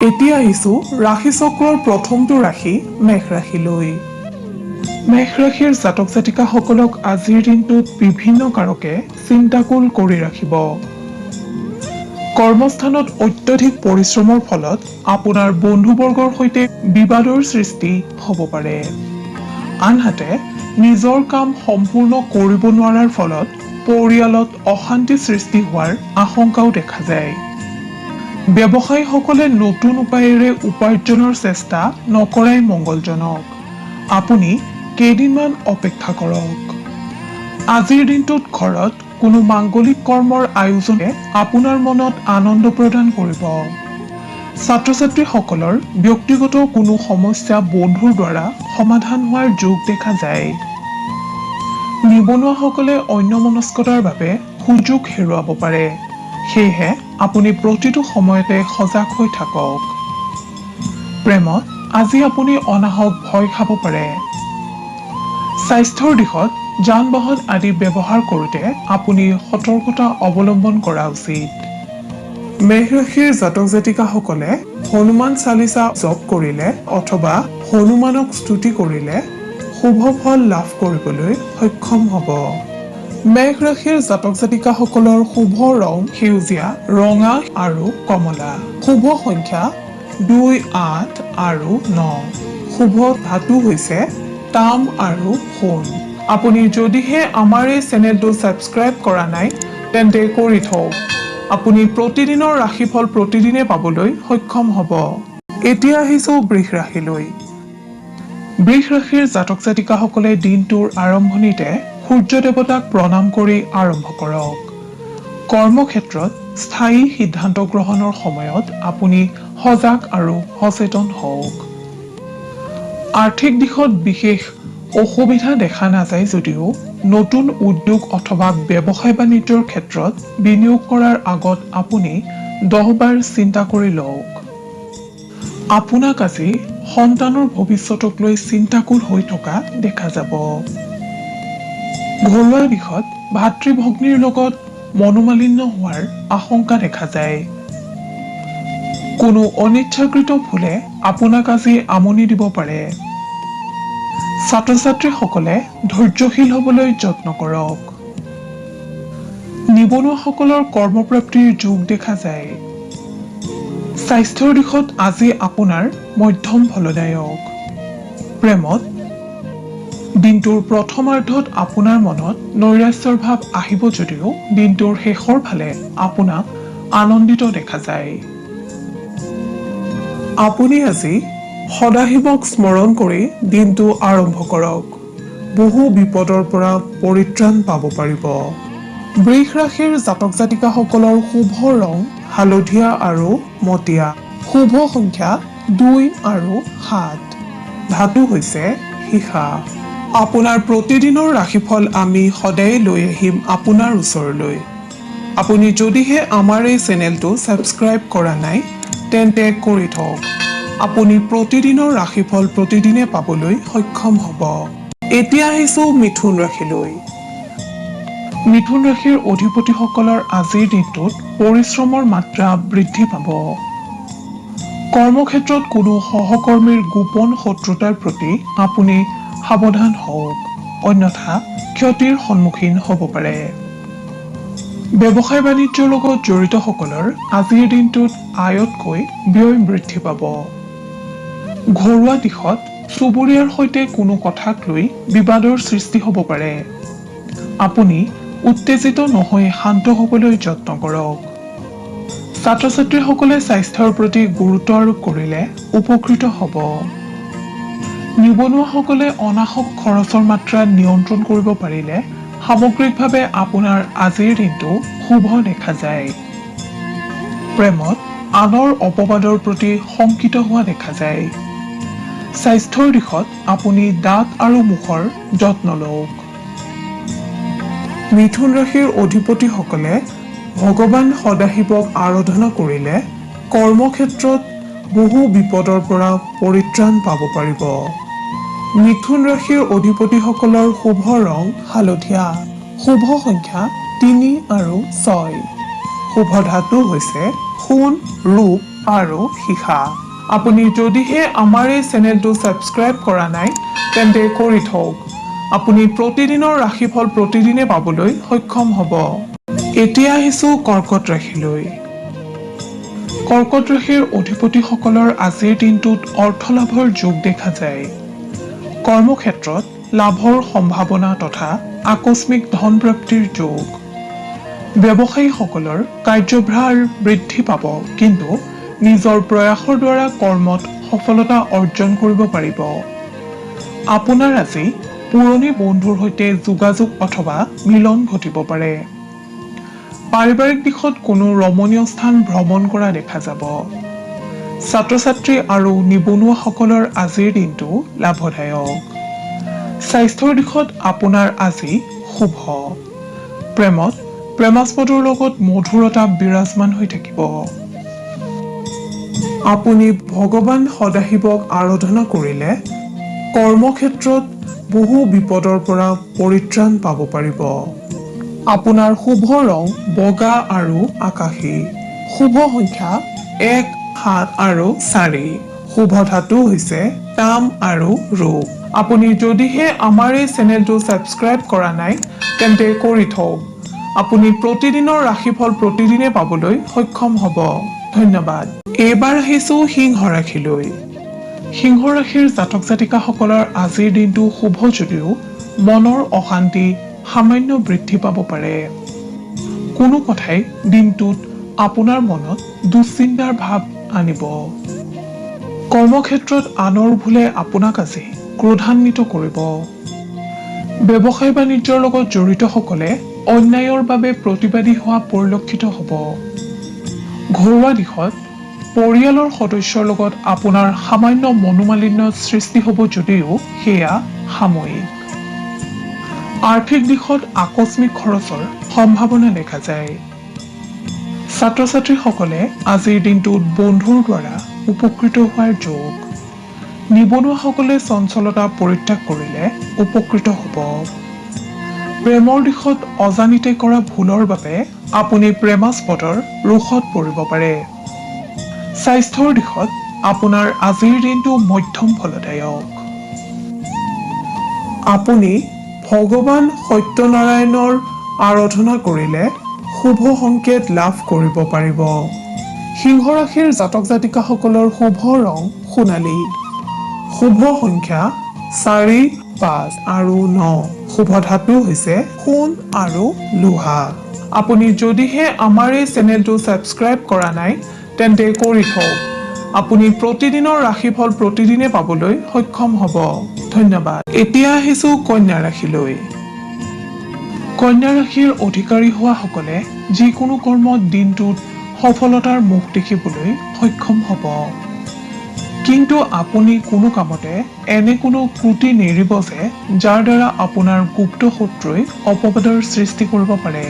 এতিয়া আহিছো ৰাশি চক্ৰৰ প্ৰথমটো ৰাশি মেঘ ৰাশিলৈ। মেঘ ৰাশিৰ জাতক জাতিকাসকলক আজিৰ দিনটোত বিভিন্ন কাৰকে চিন্তাকুল কৰি ৰাখিব। কৰ্মস্থানত অত্যধিক পৰিশ্ৰমৰ ফলত আপোনাৰ বন্ধুবৰ্গৰ সৈতে বিবাদৰ সৃষ্টি হ'ব পাৰে। আনহাতে নিজৰ কাম সম্পূৰ্ণ কৰিব নোৱাৰাৰ ফলত পৰিয়ালত অশান্তি সৃষ্টি হোৱাৰ আশংকাও দেখা যায়। ব্যৱসায়ীসকলে নতুন উপায়েৰে উপাৰ্জনৰ চেষ্টা নকৰাই মংগলজনক। আপুনি কেইদিনমান অপেক্ষা কৰক। আজিৰ দিনটোত ঘৰত কোনো মাংগলিক কৰ্মৰ আয়োজনে আপোনাৰ মনত আনন্দ প্ৰদান কৰিব। ছাত্ৰ ছাত্ৰীসকলৰ ব্যক্তিগত কোনো সমস্যা বন্ধুৰ দ্বাৰা সমাধান হোৱাৰ যোগ দেখা যায়। নিবনুৱাসকলে অন্যমনস্কতাৰ বাবে সুযোগ হেৰুৱাব পাৰে। সেয়েহে আপুনি প্ৰতিটো সময়তে সজাগ হৈ থাকক। প্ৰেমত আজি আপুনি অনাহক ভয় খাব পাৰে। স্বাস্থ্যৰ দিশত যান বাহন আদি ব্যৱহাৰ কৰোঁতে আপুনি সতৰ্কতা অৱলম্বন কৰা উচিত। মেঘ ৰাশিৰ জাতক জাতিকাসকলে হনুমান চালিচা জপ কৰিলে অথবা হনুমানক স্তুতি কৰিলে শুভ ফল লাভ কৰিবলৈ সক্ষম হ'ব। মেঘ ৰাশিৰ জাতক জাতিকাসকলৰ শুভ ৰং সেউজীয়া, ৰঙা আৰু কমলা। শুভ সংখ্যা 2, 8 আৰু 9। শুভ ধাতু হৈছে তাম আৰু সোণ। আপুনি যদিহে আমাৰ এই চেনেলটো ছাবস্ক্ৰাইব কৰা নাই তেন্তে কৰি থওক। আপুনি প্ৰতিদিনৰ ৰাশিফল প্ৰতিদিনে পাবলৈ সক্ষম হ'ব। এতিয়া আহিছো বৃষ ৰাশিলৈ। বৃষ ৰাশিৰ জাতক জাতিকাসকলে দিনটোৰ আৰম্ভণিতে সূৰ্য দেৱতাক প্ৰণাম কৰি আৰম্ভ কৰক। কৰ্মক্ষেত্ৰত স্থায়ী সিদ্ধান্ত গ্ৰহণৰ সময়ত আপুনি সজাগ আৰু সচেতন হওক। আৰ্থিক দিশত বিশেষ অসুবিধা দেখা নাযায় যদিও নতুন উদ্যোগ অথবা ব্যৱসায় বাণিজ্যৰ ক্ষেত্ৰত বিনিয়োগ কৰাৰ আগত আপুনি 10 বাৰ চিন্তা কৰি লওক। আপোনাক আজি সন্তানৰ ভৱিষ্যতক লৈ চিন্তাকুল হৈ থকা দেখা যাব। ঘৰুৱা দিশত ভাতৃ ভগ্নীৰ লগত মনোমালিন্য হোৱাৰ আশংকা দেখা যায়। কোনো অনিচ্ছাকৃত ভুলে আপোনাক আজি আমনি দিব পাৰে। ছাত্ৰ ছাত্ৰীসকলে ধৈৰ্যশীল হ'বলৈ যত্ন কৰক। নিবনুৱাসকলৰ কৰ্মপ্ৰাপ্তিৰ যোগ দেখা যায়। স্বাস্থ্যৰ দিশত আজি আপোনাৰ মধ্যম ফলদায়ক। প্ৰেমত দিনটোৰ প্ৰথমাৰ্ধত আপোনাৰ মনত নৈৰাশ্যৰ ভাৱ আহিব যদিও দিনটোৰ শেষৰ ফালে আপোনাক আনন্দিত দেখা যায়। আপুনি আজি সদাশিৱক স্মৰণ কৰি দিনটো আৰম্ভ কৰক। বহু বিপদৰ পৰা পৰিত্ৰাণ পাব পাৰিব। বৃষ ৰাশিৰ জাতক জাতিকাসকলৰ শুভ ৰং হালধীয়া আৰু মটীয়া। শুভ সংখ্যা 2 আৰু 7। ধাতু হৈছে সীসা। আপোনাৰ প্ৰতিদিনৰ ৰাশিফল আমি সদায় লৈ আহিম আপোনাৰ ওচৰলৈ। আপুনি যদিহে আমাৰ এই চেনেলটো ছাবস্ক্ৰাইব কৰা নাই তেন্তে কৰি থওক। আপুনি প্ৰতিদিনৰ ৰাশিফল প্ৰতিদিনে পাবলৈ সক্ষম হ'ব। এতিয়া আহিছো মিথুন ৰাশিলৈ। মিথুন ৰাশিৰ অধিপতিসকলৰ আজিৰ দিনটোত পৰিশ্ৰমৰ মাত্ৰা বৃদ্ধি পাব। কৰ্মক্ষেত্ৰত কোনো সহকৰ্মীৰ গোপন শত্ৰুতাৰ প্ৰতি আপুনি সাৱধান হওক, অন্যথা ক্ষতিৰ সন্মুখীন হ'ব পাৰে। ব্যৱসায় বাণিজ্যৰ লগত জড়িতসকলৰ আজিৰ দিনটোত আয়তকৈ ব্যয় বৃদ্ধি পাব। ঘৰুৱা দিশত চুবুৰীয়াৰ সৈতে কোনো কথাক লৈ বিবাদৰ সৃষ্টি হ'ব পাৰে। আপুনি উত্তেজিত নহৈ শান্ত হ'বলৈ যত্ন কৰক। ছাত্ৰ ছাত্ৰীসকলে স্বাস্থ্যৰ প্ৰতি গুৰুত্ব আৰোপ কৰিলে উপকৃত হ'ব। নিবনুৱাসকলে অনাহক খৰচৰ মাত্ৰা নিয়ন্ত্ৰণ কৰিব পাৰিলে সামগ্ৰিকভাৱে আপোনাৰ আজিৰ দিনটো শুভ দেখা যায়। প্ৰেমত আনৰ অপবাদৰ প্ৰতি শংকিত হোৱা দেখা যায়। স্বাস্থ্যৰ দিশত আপুনি দাঁত আৰু মুখৰ যত্ন লওক। মিথুন ৰাশিৰ অধিপতিসকলে ভগৱান সদাশিৱক আৰাধনা কৰিলে কৰ্মক্ষেত্ৰত বহু বিপদৰ পৰা পৰিত্ৰাণ পাব পাৰিব। মিথুন ৰাশিৰ অধিপতিসকলৰ শুভ ৰং হালধীয়া। শুভ সংখ্যা 3 আৰু 6। শুভ ধাতু হৈছে সোণ, ৰূপ আৰু শিখা। আপুনি যদিহে আমাৰ এই চেনেলটো ছাবস্ক্ৰাইব কৰা নাই তেন্তে কৰি থওক। আপুনি প্ৰতিদিনৰ ৰাশিফল প্ৰতিদিনে পাবলৈ সক্ষম হ'ব। এতিয়া আহিছোঁ কৰ্কট ৰাশিলৈ। কৰ্কট ৰাশিৰ অধিপতিসকলৰ আজিৰ দিনটোত অৰ্থলাভৰ যোগ দেখা যায়। কৰ্মক্ষেত্ৰত লাভৰ সম্ভাৱনা তথা আকস্মিক ধনপ্ৰাপ্তিৰ যোগ। ব্যৱসায়ীসকলৰ কাৰ্যভাৰ বৃদ্ধি পাব, কিন্তু নিজৰ প্ৰয়াসৰ দ্বাৰা কৰ্মত সফলতা অৰ্জন কৰিব পাৰিব। আপোনাৰ আজি পুৰণি বন্ধুৰ সৈতে যোগাযোগ অথবা মিলন ঘটিব পাৰে। পাৰিবাৰিক দিশত কোনো ৰমণীয় স্থান ভ্ৰমণ কৰা দেখা যাব। ছাত্ৰ-ছাত্ৰী আৰু নিবনুৱাসকলৰ আজিৰ দিনটো লাভদায়ক। স্বাস্থ্যৰ দিশত আপোনাৰ আজি শুভ। প্ৰেমত প্ৰেমাস্পদৰ লগত মধুৰতা বিৰাজমান হৈ থাকিব। আপুনি ভগৱান সদাশিৱক আৰাধনা কৰিলে কৰ্মক্ষেত্ৰত বহু বিপদৰ পৰা পৰিত্ৰাণ পাব পাৰিব। আপোনাৰ শুভ ৰং বগা আৰু আকাশী। শুভ সংখ্যা 1, 7 আৰু 4। শুভ ধাতু হৈছে তাম আৰু ৰূপ। আপুনি যদিহে আমাৰ এই চেনেলটো ছাবস্ক্ৰাইব কৰা নাই তেন্তে কৰি থওক। আপুনি প্ৰতিদিনৰ ৰাশিফল প্ৰতিদিনে পাবলৈ সক্ষম হ'ব। ধন্যবাদ। এইবাৰ আহিছোঁ সিংহ ৰাশিলৈ। সিংহ ৰাশিৰ জাতক জাতিকাসকলৰ আজিৰ দিনটো শুভ যদিও মনৰ অশান্তি সামান্য বৃদ্ধি পাব পাৰে। কোনো কথাই দিনটোত আপোনাৰ মনত দুশ্চিন্তাৰ ভাৱ আনিব। কৰ্মক্ষেত্ৰত আনৰ ভুলে আপোনাক আজি ক্ৰোধান্বিত কৰিব। ব্যৱসায় বাণিজ্যৰ লগত জড়িতসকলে অন্যায়ৰ বাবে প্ৰতিবাদী হোৱা পৰিলক্ষিত হ'ব। ঘৰুৱা দিশত পৰিয়ালৰ সদস্যৰ লগত আপোনাৰ সামান্য মনোমালিন্যৰ সৃষ্টি হ'ব যদিও সেয়া সাময়িক। আৰ্থিক দিশত আকস্মিক খৰচৰ সম্ভাৱনা দেখা যায়। ছাত্ৰ-ছাত্ৰীসকলে আজিৰ দিনটোত বন্ধুৰ দ্বাৰা উপকৃত হোৱাৰ যোগ। নিবনুৱাসকলে চঞ্চলতা পৰিত্যাগ কৰিলে উপকৃত হ'ব। প্ৰেমৰ দিশত অজানিতে কৰা ভুলৰ বাবে আপুনি প্ৰেমাস্পদৰ ৰোষত পৰিব পাৰে। স্বাস্থ্যৰ দিশত আপোনাৰ আজিৰ দিনটো মধ্যম ফলদায়ক। আপুনি ভগৱান সত্যনাৰায়ণৰ আৰাধনা কৰিলে শুভ সংকেত লাভ কৰিব পাৰিব। সিংহ ৰাশিৰ জাতক জাতিকাসকলৰ শুভ ৰং সোণালী। শুভ সংখ্যা 4, 5 আৰু 9। শুভ ধাতু হৈছে সোণ আৰু লোহা। আপুনি যদিহে আমাৰ এই চেনেলটো ছাবস্ক্ৰাইব কৰা নাই তেন্তে কৰি থওক। আপুনি প্ৰতিদিনৰ ৰাশিফল প্ৰতিদিনে পাবলৈ সক্ষম হ'ব। ধন্যবাদ। এতিয়া আহিছোঁ কন্যা ৰাশিলৈ। কন্যা ৰাশিৰ অধিকাৰী হোৱাসকলে যিকোনো কৰ্মত দিনটোত সফলতাৰ মুখ দেখিবলৈ সক্ষম হ'ব। কিন্তু আপুনি কোনো কামতে এনে কোনো ত্ৰুটি নেৰিব যে যাৰ দ্বাৰা আপোনাৰ গুপ্ত শত্ৰুই অপবাদৰ সৃষ্টি কৰিব পাৰে।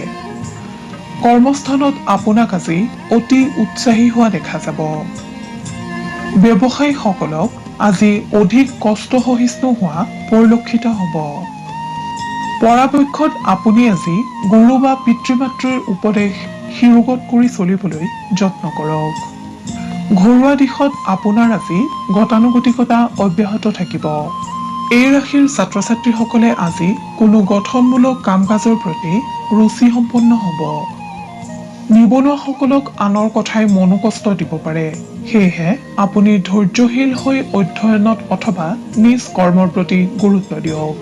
কৰ্মস্থানত আপোনাক আজি অতি উৎসাহী হোৱা দেখা যাব। ব্যৱসায়ীসকলক আজি অধিক কষ্ট সহিষ্ণু হোৱা পৰিলক্ষিত হ'ব। পৰাপক্ষত আপুনি আজি গুৰু বা পিতৃ-মাতৃৰ উপদেশ শিৰোগত কৰি চলিবলৈ যত্ন কৰক। ঘৰুৱা দিশত আপোনাৰ আজি গতানুগতিকতা অব্যাহত থাকিব। এই ৰাশিৰ ছাত্ৰ-ছাত্ৰীসকলে আজি কোনো গঠনমূলক কাম-কাজৰ প্ৰতি ৰুচি সম্পন্ন হ'ব। নিবনুৱাসকলক আনৰ কথাই মনোকষ্ট দিব পাৰে। সেয়েহে আপুনি ধৈৰ্যশীল হৈ অধ্যয়নত অথবা নিজ কৰ্মৰ প্ৰতি গুৰুত্ব দিয়ক।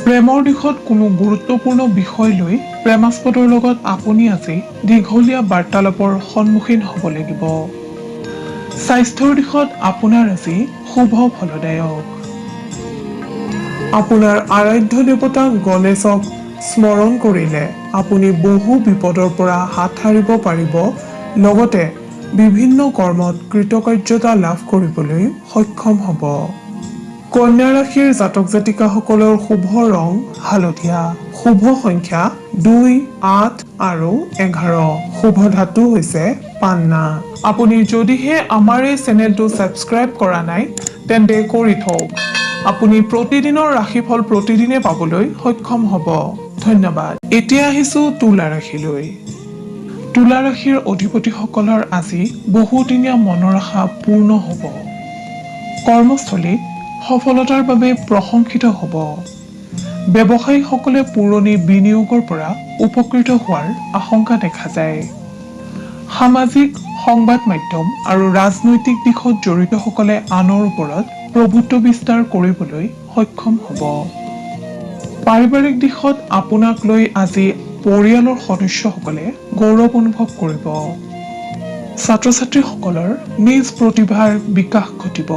প্ৰেমৰ দিশত কোনো গুৰুত্বপূৰ্ণ বিষয় লৈ প্ৰেমাস্পদৰ লগত আপুনি আজি দীঘলীয়া বাৰ্তালাপৰ সন্মুখীন হ'ব লাগিব। স্বাস্থ্যৰ দিশত আপোনাৰ আজি শুভ ফলদায়ক। আপোনাৰ আৰাধ্য দেৱতা গণেশক স্মৰণ কৰিলে আপুনি বহু বিপদৰ পৰা হাত সাৰিব পাৰিব, লগতে বিভিন্ন কৰ্মত কৃতকাৰ্যতা লাভ কৰিবলৈ সক্ষম হ'ব। কন্যা ৰাশিৰ জাতক জাতিকাসকলৰ শুভ ৰং হালধীয়া। শুভ সংখ্যা 2, 8 আৰু 11। শুভ ধাতু হৈছে পান্না। আপুনি যদিহে আমাৰ এই চেনেলটো ছাবস্ক্ৰাইব কৰা নাই তেন্তে কৰি থওক। আপুনি প্ৰতিদিনৰ ৰাশিফল প্ৰতিদিনে পাবলৈ সক্ষম হ'ব। ধন্যবাদ। এতিয়া আহিছোঁ তুলা ৰাশিলৈ। তুলা ৰাশিৰ অধিপতিসকলৰ আজি বহুদিনীয়া মনৰ আশা পূৰ্ণ হ'ব। কৰ্মস্থলীত সফলতাৰ বাবে প্ৰশংসিত হ'ব। ব্যৱসায়ীসকলে পুৰণি বিনিয়োগৰ পৰা উপকৃত হোৱাৰ আশংকা দেখা যায়। সামাজিক সংবাদ মাধ্যম আৰু ৰাজনৈতিক দিশত জড়িতসকলে আনৰ ওপৰত প্ৰভুত্ব বিস্তাৰ কৰিবলৈ সক্ষম হ'ব। পাৰিবাৰিক দিশত আপোনাক লৈ আজি পৰিয়ালৰ সদস্যসকলে গৌৰৱ অনুভৱ কৰিব। ছাত্ৰ-ছাত্ৰীসকলৰ নিজ প্ৰতিভাৰ বিকাশ ঘটিব।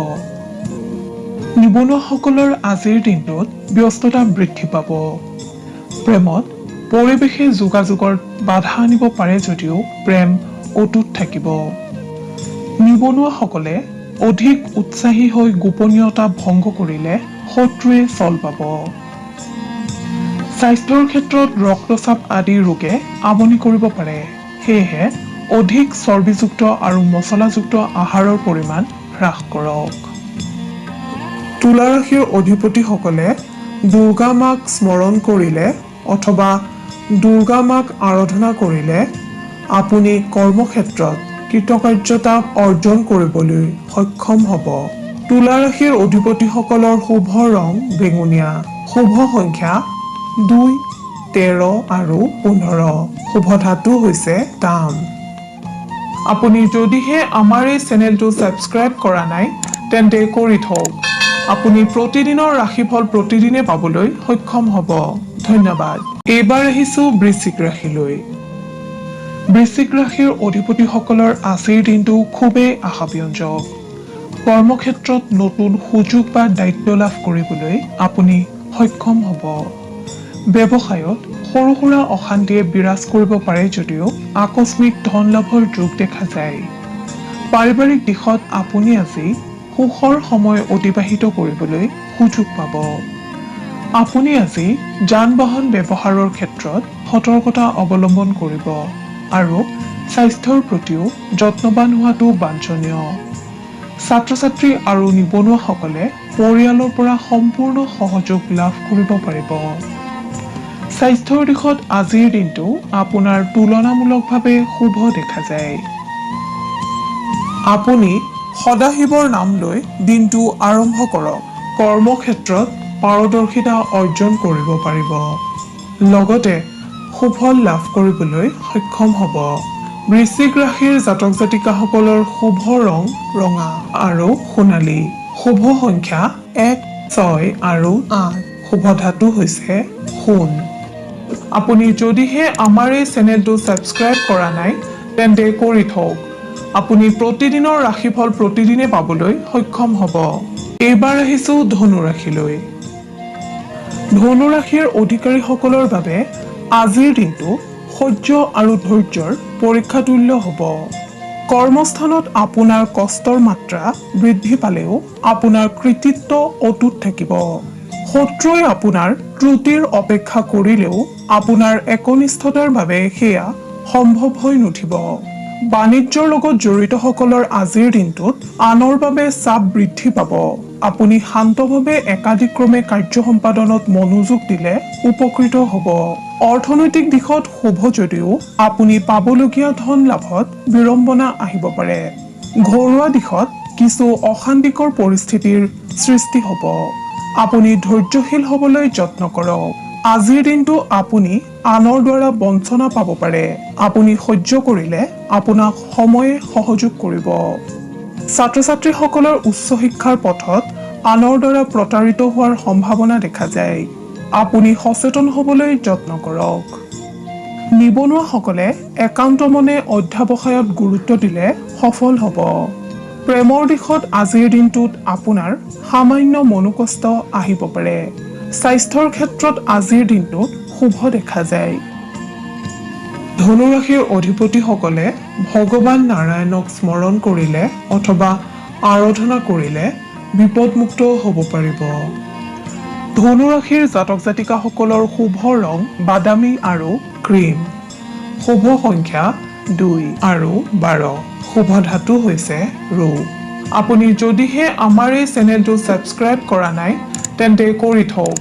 নিবনুৱাসকলৰ আজিৰ দিনটোত ব্যস্ততা বৃদ্ধি পাব। প্ৰেমত পৰিৱেশে যোগাযোগৰ বাধা আনিব পাৰে যদিও প্ৰেম অটুট থাকিব। নিবনুৱাসকলে অধিক উৎসাহী হৈ গোপনীয়তা ভংগ কৰিলে শত্ৰুৱে চল পাব। স্বাস্থ্যৰ ক্ষেত্ৰত ৰক্তচাপ আদি ৰোগে আমনি কৰিব পাৰে। সেয়েহে অধিক চৰ্বিযুক্ত আৰু মছলাযুক্ত আহাৰৰ পৰিমাণ হ্ৰাস কৰক। তুলা ৰাশিৰ অধিপতিসকলে দুৰ্গা মাক স্মৰণ কৰিলে অথবা দুৰ্গা মাক আৰাধনা কৰিলে আপুনি কৰ্মক্ষেত্ৰত কৃতকাৰ্যতা অৰ্জন কৰিবলৈ সক্ষম হ'ব। তুলা ৰাশিৰ অধিপতিসকলৰ শুভ ৰং বেঙুনীয়া। শুভ সংখ্যা 2, 13 আৰু 15। শুভ ধাতু হৈছে তাম। আপুনি যদিহে আমাৰ এই চেনেলটো ছাবস্ক্ৰাইব কৰা নাই তেন্তে কৰি থওক। আপুনি প্ৰতিদিনৰ ৰাশিফল প্ৰতিদিনে পাবলৈ সক্ষম হ'ব। ধন্যবাদ। এইবাৰ আহিছো বৃশ্চিক ৰাশিলৈ। বৃশ্চিক ৰাশিৰ অধিপতিসকলৰ আজিৰ দিনটো খুবেই আশাব্যঞ্জক। কৰ্মক্ষেত্ৰত নতুন সুযোগ বা দায়িত্ব লাভ কৰিবলৈ আপুনি সক্ষম হ'ব। ব্যৱসায়ত সৰু সুৰা অশান্তিয়ে বিৰাজ কৰিব পাৰে যদিও আকস্মিক ধন লাভৰ যোগ দেখা যায়। পাৰিবাৰিক দিশত আপুনি আজি সুখৰ সময় অতিবাহিত কৰিবলৈ সুযোগ পাব। আপুনি আজি যান-বাহন ব্যৱহাৰৰ ক্ষেত্ৰত সতৰ্কতা অৱলম্বন কৰিব আৰু স্বাস্থ্যৰ প্ৰতিও যত্নৱান হোৱাটো বাঞ্ছনীয়। ছাত্ৰ-ছাত্ৰী আৰু নিবনুৱাসকলে পৰিয়ালৰ পৰা সম্পূৰ্ণ সহযোগ লাভ কৰিব পাৰিব। স্বাস্থ্যৰ দিশত আজিৰ দিনটো আপোনাৰ তুলনামূলকভাৱে শুভ দেখা যায়। আপুনি সদাশিৱৰ নাম লৈ দিনটো আৰম্ভ কৰক। কৰ্মক্ষেত্ৰত পাৰদৰ্শিতা অৰ্জন কৰিব পাৰিব। লগতে সুফল লাভ কৰিবলৈ সক্ষম হ'ব। বৃশ্চিক ৰাশিৰ জাতক জাতিকাসকলৰ শুভ ৰং ৰঙা আৰু সোণালী। শুভ সংখ্যা 1, 6 আৰু 8। শুভ ধাতু হৈছে সোণ। আপুনি যদিহে আমাৰ এই চেনেলটো ছাবস্ক্ৰাইব কৰা নাই তেন্তে কৰি থওক। আপুনি প্ৰতিদিনৰ ৰাশিফল প্ৰতিদিনে পাবলৈ সক্ষম হ'ব। এইবাৰ আহিছো ধনু ৰাশিলৈ। ধনু ৰাশিৰ অধিকাৰীসকলৰ বাবে আজিৰ দিনটো সহ্য আৰু ধৈৰ্যৰ পৰীক্ষাতুল্য হ'ব। কৰ্মস্থানত আপোনাৰ কষ্টৰ মাত্ৰা বৃদ্ধি পালেও আপোনাৰ কৃতিত্ব অটুট থাকিব। শত্ৰুৱে আপোনাৰ ত্ৰুটিৰ অপেক্ষা কৰিলেও আপোনাৰ একনিষ্ঠতাৰ বাবে সেয়া সম্ভৱ হৈ নুঠিব। বাণিজ্যৰ লগত জড়িতসকলৰ আজিৰ দিনটোত আনৰ বাবে চাপ বৃদ্ধি পাব। আপুনি শান্তভাৱে একাদিক্ৰমে কাৰ্য সম্পাদনত মনোযোগ দিলে উপকৃত হ'ব। অৰ্থনৈতিক দিশত শুভ যদিও আপুনি পাবলগীয়া ধন লাভত বিড়ম্বনা আহিব পাৰে। ঘৰুৱা দিশত কিছু অশান্তিকৰ পৰিস্থিতিৰ সৃষ্টি হ'ব। আপুনি ধৈৰ্যশীল হ'বলৈ যত্ন কৰক। আজিৰ দিনটো আপুনি আনৰ দ্বাৰা বঞ্চনা পাব পাৰে। আপুনি সহ্য কৰিলে আপোনাক সময়ে সহযোগ কৰিব। ছাত্ৰ-ছাত্ৰীসকলৰ উচ্চ শিক্ষাৰ পথত আনৰ দ্বাৰা প্ৰতাৰিত হোৱাৰ সম্ভাৱনা দেখা যায়। আপুনি সচেতন হ'বলৈ যত্ন কৰক। নিবনুৱাসকলে একান্ত মনে অধ্যাৱসায়ত গুৰুত্ব দিলে সফল হ'ব। প্ৰেমৰ দিশত আজিৰ দিনটোত আপোনাৰ সামান্য মনোকষ্ট আহিব পাৰে। স্বাস্থ্যৰ ক্ষেত্ৰত আজিৰ দিনটোত শুভ দেখা যায়। ধনু ৰাশিৰ অধিপতিসকলে ভগৱান নাৰায়ণক স্মৰণ কৰিলে অথবা আৰাধনা কৰিলে বিপদমুক্ত হ'ব পাৰিব। ধনু ৰাশিৰ জাতক জাতিকাসকলৰ শুভ ৰং বাদামী আৰু ক্ৰীম। শুভ সংখ্যা 2 আৰু 12। শুভ ধাতু হৈছে ৰূপ। আপুনি যদিহে আমাৰ এই চেনেলটো ছাবস্ক্ৰাইব কৰা নাই তেন্তে কৰি থওক।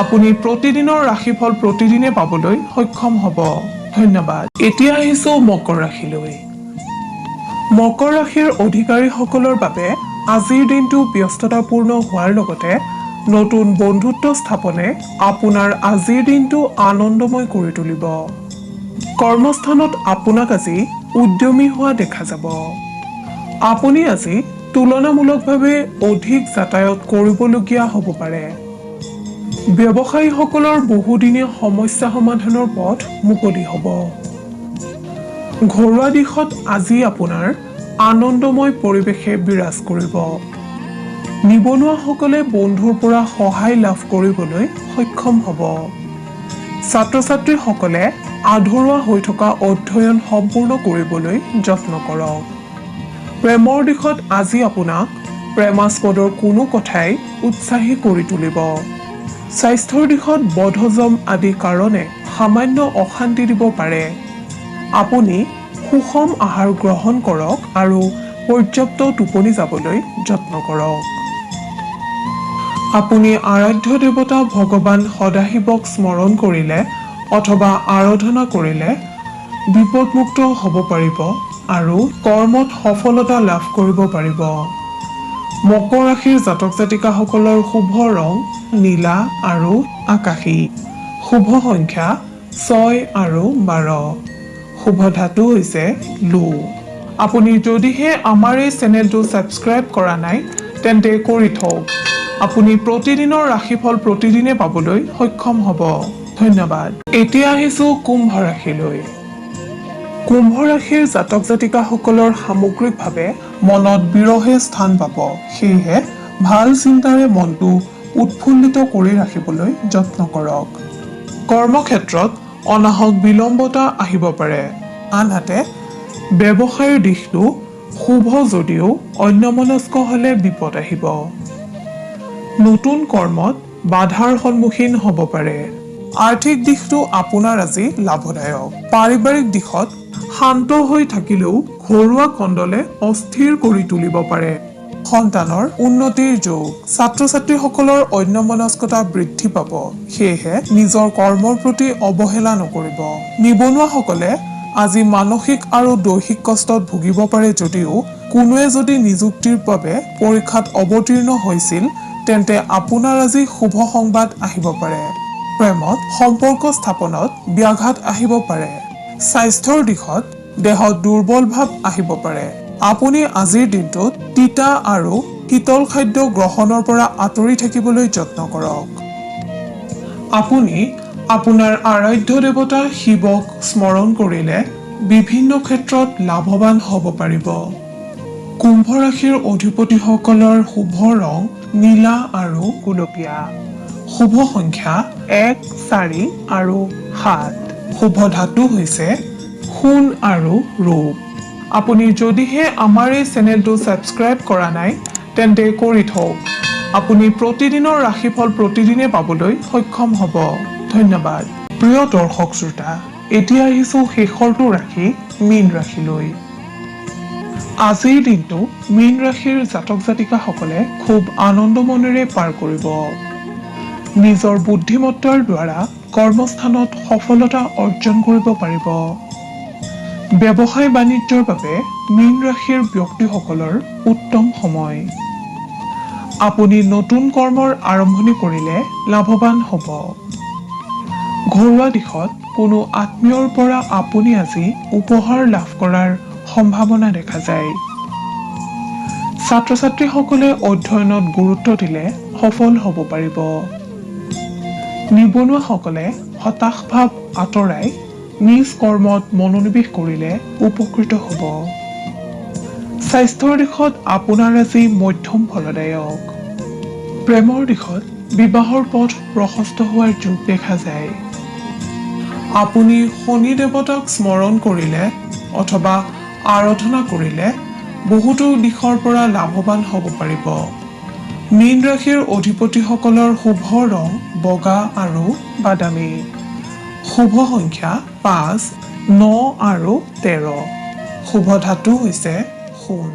আপুনি প্ৰতিদিনৰ ৰাশিফল প্ৰতিদিনে পাবলৈ সক্ষম হ'ব। ধন্যবাদ। এতিয়া আহিছো মকৰ ৰাশিলৈ। মকৰ ৰাশিৰ অধিকাৰীসকলৰ বাবে আজিৰ দিনটো ব্যস্ততাপূৰ্ণ হোৱাৰ লগতে নতুন বন্ধুত্ব স্থাপনে আপোনাৰ আজিৰ দিনটো আনন্দময় কৰি তুলিব। কৰ্মস্থানত আপোনাক আজি উদ্যমী হোৱা দেখা যাব। আপুনি আজি তুলনামূলকভাৱে অধিক যাতায়াত কৰিবলগীয়া হ'ব পাৰে। ব্যৱসায়ীসকলৰ বহুদিনীয়া সমস্যা সমাধানৰ পথ মুকলি হ'ব। ঘৰুৱা দিশত আজি আপোনাৰ আনন্দময় পৰিৱেশে বিৰাজ কৰিব। নিবনুৱাসকলে বন্ধুৰ পৰা সহায় লাভ কৰিবলৈ সক্ষম হ'ব। ছাত্ৰ-ছাত্ৰীসকলে আধৰুৱা হৈ থকা অধ্যয়ন সম্পূৰ্ণ কৰিবলৈ যত্ন কৰক। প্ৰেমৰ দিশত আজি আপোনাক প্ৰেমাস্পদৰ কোনো কথাই উৎসাহী কৰি তুলিব। স্বাস্থ্যৰ দিশত বদহজম আদি কাৰণে সামান্য অশান্তি দিব পাৰে। আপুনি সুষম আহাৰ গ্ৰহণ কৰক আৰু পৰ্যাপ্ত টোপনি যাবলৈ যত্ন কৰক। আপুনি আৰাধ্য দেৱতা ভগৱান সদাশিৱক স্মৰণ কৰিলে অথবা আৰাধনা কৰিলে বিপদমুক্ত হ'ব পাৰিব আৰু কৰ্মত সফলতা লাভ কৰিব পাৰিব। মকৰ ৰাশিৰ জাতক জাতিকাসকলৰ শুভ ৰং নীলা আৰু আকাশী। শুভ সংখ্যা 6 আৰু 12। শুভ ধাতু হৈছে লো। আপুনি যদিহে আমাৰ এই চেনেলটো ছাবস্ক্ৰাইব কৰা নাই তেন্তে কৰি থওক। আপুনি প্ৰতিদিনৰ ৰাশিফল প্ৰতিদিনে পাবলৈ সক্ষম হ'ব। ধন্যবাদ। এতিয়া আহিছো কুম্ভ ৰাশিলৈ। কুম্ভ ৰাশিৰ জাতক জাতিকাসকলৰ সামগ্ৰিকভাৱে মনত বিৰহে স্থান পাব। সেয়েহে ভাল চিন্তাৰে মনটো উৎফুল্লিত কৰি ৰাখিবলৈ যত্ন কৰক। কৰ্মক্ষেত্ৰত অনাহক বিলম্বতা আহিব পাৰে। আনহাতে ব্যৱসায়ৰ দিশটো শুভ যদিও অন্যমনস্ক হ'লে বিপদ আহিব। নতুন কৰ্মত বাধাৰ সন্মুখীন হ'ব পাৰে। আৰ্থিক দিশটো আপোনাৰ আজি লাভদায়ক। পাৰিবাৰিক দিশত শান্ত হৈ থাকিলেও ঘৰুৱা কণ্ডলে অস্থিৰ কৰি তুলিব পাৰে। সন্তানৰ উন্নতিৰ যোগ। ছাত্ৰ-ছাত্ৰীসকলৰ অন্যমনস্কতা বৃদ্ধি পাব। সেয়েহে নিজৰ কৰ্মৰ প্ৰতি অৱহেলা নকৰিব। নিবনুৱাসকলে আজি মানসিক আৰু দৈহিক কষ্টত ভুগিব পাৰে যদিও কোনোৱে যদি নিযুক্তিৰ বাবে পৰীক্ষাত অৱতীৰ্ণ হৈছিল তেন্তে আপোনাৰ আজি শুভ সংবাদ আহিব পাৰে। প্ৰেমত সম্পৰ্ক স্থাপনত ব্যাঘাত আহিব পাৰে। স্বাস্থ্যৰ দিশত দেহত দুৰ্বল ভাৱ আহিব পাৰে। আপুনি আজিৰ দিনটোত তিতা আৰু শীতল খাদ্য গ্ৰহণৰ পৰা আঁতৰি থাকিবলৈ যত্ন কৰক। আপুনি আপোনাৰ আৰাধ্য দেৱতা শিৱক স্মৰণ কৰিলে বিভিন্ন ক্ষেত্ৰত লাভৱান হ'ব পাৰিব। কুম্ভ ৰাশিৰ অধিপতিসকলৰ শুভ ৰং নীলা আৰু গুলপীয়া। শুভ সংখ্যা 1, 4 আৰু 7। শুভ ধাতু হৈছে সোণ আৰু ৰূপ। আপুনি যদিহে আমাৰ এই চেনেলটো ছাবস্ক্ৰাইব কৰা নাই তেন্তে কৰি থওক। আপুনি প্ৰতিদিনৰ ৰাশিফল প্ৰতিদিনে পাবলৈ সক্ষম হ'ব। ধন্যবাদ। প্ৰিয় দৰ্শক শ্ৰোতা, এতিয়া আহিছো শেষৰটো ৰাশি মীন ৰাশিলৈ। আজিৰ দিনটো মীন ৰাশিৰ জাতক জাতিকাসকলে খুব আনন্দ মনেৰে পাৰ কৰিব। নিজৰ বুদ্ধিমত্তাৰ দ্বাৰা কৰ্মস্থানত সফলতা অৰ্জন কৰিব পাৰিব। ব্যৱসায় বাণিজ্যৰ বাবে মীন ৰাশিৰ ব্যক্তিসকলৰ উত্তম সময়। আপুনি নতুন কৰ্মৰ আৰম্ভণি কৰিলে লাভৱান হ'ব। ঘৰুৱা দিশত কোনো আত্মীয়ৰ পৰা আপুনি আজি উপহাৰ লাভ কৰাৰ সম্ভাৱনা দেখা যায়। ছাত্ৰ-ছাত্ৰীসকলে অধ্যয়নত গুৰুত্ব দিলে সফল হ'ব পাৰিব। নিবনুৱাসকলে হতাশ ভাৱ আঁতৰাই নিজ কৰ্মত মনোনিৱেশ কৰিলে উপকৃত হ'ব। স্বাস্থ্যৰ দিশত আপোনাৰ আজি মধ্যম ফলদায়ক। প্ৰেমৰ দিশত বিবাহৰ পথ প্ৰশস্ত হোৱাৰ যোগ দেখা যায়। আপুনি শনি দেৱতাক স্মৰণ কৰিলে অথবা আৰাধনা কৰিলে বহুতো দিশৰ পৰা লাভৱান হ'ব পাৰিব। মীন ৰাশিৰ অধিপতিসকলৰ শুভ ৰং বগা আৰু বাদামী। শুভ সংখ্যা 5, 9 আৰু 13। শুভ ধাতু হৈছে সোণ।